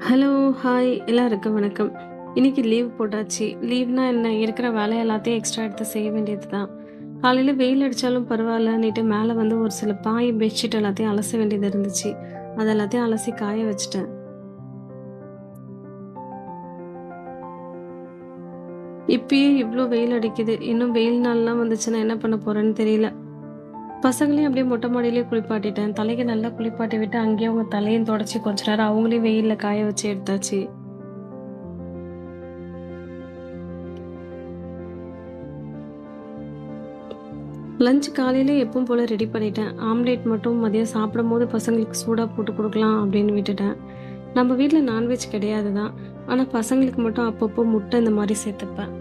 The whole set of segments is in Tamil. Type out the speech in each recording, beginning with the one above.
ஹலோ, ஹாய் எல்லாருக்கும் வணக்கம். இன்னைக்கு லீவ் போட்டாச்சு. லீவ்னா என்ன? இருக்கிற வேலை எல்லாத்தையும் எக்ஸ்ட்ரா எடுத்து செய்ய வேண்டியது தான். காலையில வெயில் அடிச்சாலும் பரவாயில்லன்னுட்டு மேல வந்து ஒரு சில பாய், பெட்ஷீட் எல்லாத்தையும் அலச வேண்டியது இருந்துச்சு. அது எல்லாத்தையும் அலசி காய வச்சுட்டேன். இப்பயே இவ்ளோ வெயில் அடிக்குது. இன்னும் வெயில் நாள்லாம் வந்துச்சுன்னா என்ன பண்ண போறேன்னு தெரியல. பசங்களையும் அப்படியே மொட்டை மாடியிலேயே குளிப்பாட்டிட்டேன். தலைக்கு நல்லா குளிப்பாட்டி விட்டு அங்கேயே அவங்க தலையும் தொடச்சு கொஞ்ச நேரம் அவங்களையும் வெயில்ல காய வச்சு எடுத்தாச்சு. லஞ்ச் காலையிலே எப்பவும் போல ரெடி பண்ணிட்டேன். ஆம்லேட் மட்டும் மதியம் சாப்பிடும்போது பசங்களுக்கு சூடா போட்டு குடுக்கலாம் அப்படின்னு விட்டுட்டேன். நம்ம வீட்ல நான்வெஜ் கிடையாது தான். ஆனா பசங்களுக்கு மட்டும் அப்பப்போ முட்டை இந்த மாரி சேர்த்துப்பேன்.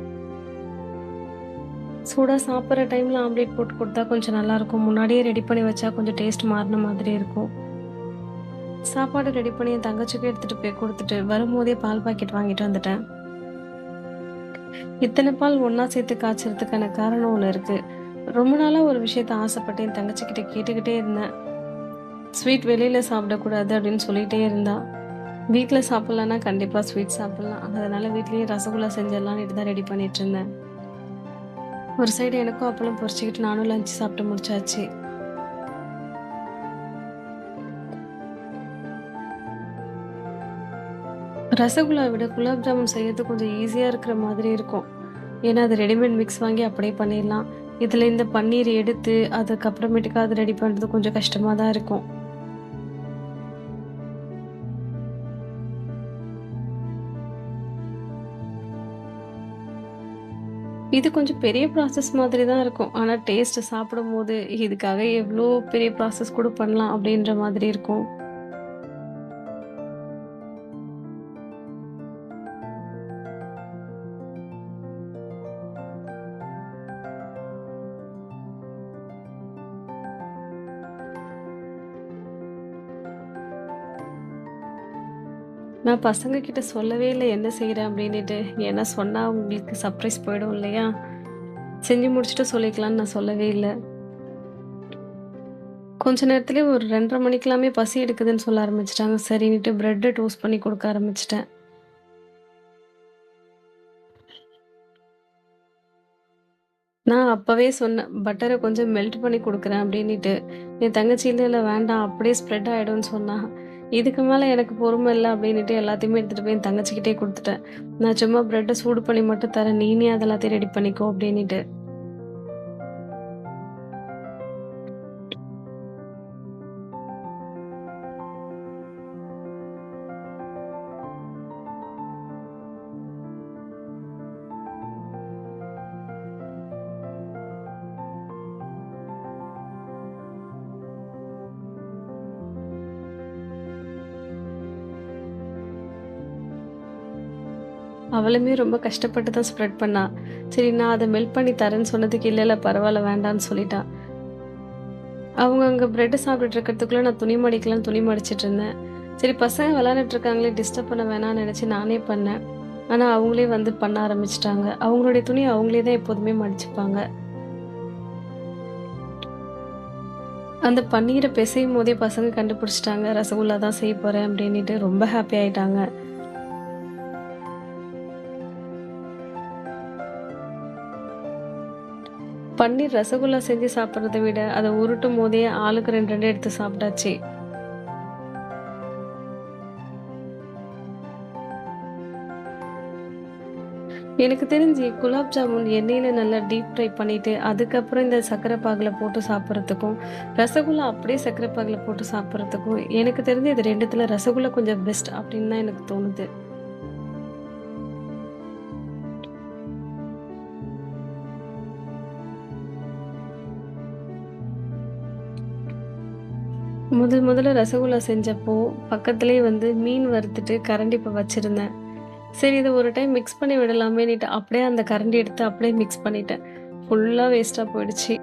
சூடா சாப்பிடுற டைம்ல ஆம்லேட் போட்டு குடுத்தா கொஞ்சம் நல்லாயிருக்கும். முன்னாடியே ரெடி பண்ணி வச்சா கொஞ்சம் டேஸ்ட் மாறுன மாதிரி இருக்கும். சாப்பாடு ரெடி பண்ணி என் தங்கச்சிக்கும் எடுத்துட்டு போய் குடுத்துட்டு, வரும்போதே பால் பாக்கெட் வாங்கிட்டு வந்துட்டேன். இத்தன பால் ஒண்ணா சேர்த்து காய்ச்சறதுக்கான காரணம் ஒண்ணு இருக்கு. ரொம்ப நாளா ஒரு விஷயத்த ஆசைப்பட்டு என் தங்கச்சிகிட்ட கேட்டுக்கிட்டே இருந்தேன். ஸ்வீட் வெளியில சாப்பிடக்கூடாது அப்படின்னு சொல்லிட்டே இருந்தா. வீட்ல சாப்பிடலன்னா கண்டிப்பா ஸ்வீட் சாப்பிடலாம். அதனால வீட்லயே ரசகுல்லா செஞ்சிடலான்னுட்டு தான் ரெடி பண்ணிட்டு இருந்தேன். ஒரு சைடு எனக்கும் அப்பளம் பொரிச்சுக்கிட்டு நானும் லஞ்ச் சாப்பிட்டு முடிச்சாச்சு. ரசகுல்லா விட குலாப் ஜாமுன் செய்யறது கொஞ்சம் ஈஸியா இருக்கிற மாதிரி இருக்கும். ஏன்னா அது ரெடிமேட் மிக்ஸ் வாங்கி அப்படியே பண்ணிடலாம். இதுல இந்த பன்னீர் எடுத்து அதுக்கப்புறமேட்டுக்கு அது ரெடி பண்றது கொஞ்சம் கஷ்டமா தான் இருக்கும். இது கொஞ்சம் பெரிய ப்ராசஸ் மாதிரி தான் இருக்கும். ஆனா டேஸ்ட் சாப்பிடும்போது இதுக்காக எவ்ளோ பெரிய ப்ராசஸ் கூட பண்ணலாம் அப்படின்ற மாதிரி இருக்கும். நான் பசங்க கிட்ட சொல்லவே இல்ல என்ன செய்றேன் அப்டின்னுட்டு. ஏன்னா சொன்னா அவங்களுக்கு சர்ப்ரைஸ் போயிடும் இல்லையா? செஞ்சு முடிச்சுட்டு சொல்லிக்கலான்னு நான் சொல்லவே இல்ல. கொஞ்ச நேரத்திலேயே ஒரு 2:30 மணிக்கெல்லாமே பசி எடுக்குதுன்னு சொல்ல ஆரம்பிச்சுட்டாங்க. சரின்னுட்டு பிரெட்ட டோஸ்ட் பண்ணி குடுக்க ஆரம்பிச்சுட்டேன். நான் அப்பவே சொன்னேன். பட்டர கொஞ்சம் மெல்ட் பண்ணி குடுக்குறேன் அப்டின்னுட்டு. என் தங்கச்சி இல்ல இல்ல வேண்டாம் அப்படியே ஸ்ப்ரெட் ஆயிடும்னு சொன்னா. இதுக்கு மேல எனக்கு பொறுமை இல்ல அப்டின்னுட்டு எல்லாத்தையுமே எடுத்துட்டு போய் என் தங்கச்சிக்கிட்டயே குடுத்துட்டேன். நான் சும்மா பிரெட்ட சூடு பண்ணி மட்டும் தரேன். நீனே அது எல்லாத்தையும் ரெடி பண்ணிக்கோ அப்டின்னுட்டு. அவளுமே ரொம்ப கஷ்டப்பட்டு தான் ஸ்ப்ரெட் பண்ணா. சரி நான் அத மெல்ட் பண்ணி தரேன்னு சொன்னதுக்கு, இல்ல இல்ல பரவால்ல வேண்டான்னு சொல்லிட்டா. அவங்க அங்க பிரெட் சாப்பிட்டுட்டு இருக்கிறதுக்குள்ள நான் துணி மடிக்கலான்னு துணி மடிச்சுட்டு இருந்தேன். சரி பசங்க விளையாண்டுட்டு இருக்காங்களே டிஸ்டர்ப் பண்ண வேணாம்னு நெனச்சு நானே பண்ணேன். ஆனா அவங்களே வந்து பண்ண ஆரம்பிச்சுட்டாங்க. அவங்களுடைய துணிய அவங்களே தான் எப்போதுமே மடிச்சுப்பாங்க. அந்த பன்னீர பிசையும்போதே பசங்க கண்டுபிடிச்சுட்டாங்க. ரசகுல்லா தான் செய்ய போறேன் அப்டின்னுட்டு ரொம்ப ஹாப்பி ஆயிட்டாங்க. பன்னீர் ரசகுல்லா செஞ்சு சாப்பிடுறத விட, அத உருட்டும்போதே ஆளுக்கு 2, 2 எடுத்து சாப்பிட்டாச்சு. எனக்கு தெரிஞ்சு குலாப் ஜாமுன் எண்ணெயில நல்லா டீப் ஃப்ரை பண்ணிட்டு, அதுக்கப்புறம் இந்த சர்க்கரை பாகுல போட்டு சாப்பிடுறதுக்கும், ரசகுல்லா அப்படியே சர்க்கரை பாகுல போட்டு சாப்பிடுறதுக்கும், எனக்கு தெரிஞ்சு இது 2த்துல ரசகுல்லா கொஞ்சம் பெஸ்ட் அப்படின்னு தான் எனக்கு தோணுது. முதல்ல ரசகுல்லா செஞ்சப்போ, பக்கத்திலேயே வந்து மீன் வறுத்துட்டு கரண்டி இப்ப வச்சிருந்தேன். சரி இத ஒரு டைம் மிக்ஸ் பண்ணி விடலாமேன்னுட்டு அப்படியே அந்த கரண்டி எடுத்து அப்படியே மிக்ஸ் பண்ணிட்டேன். ஃபுல்லா வேஸ்ட்டா போயிடுச்சு.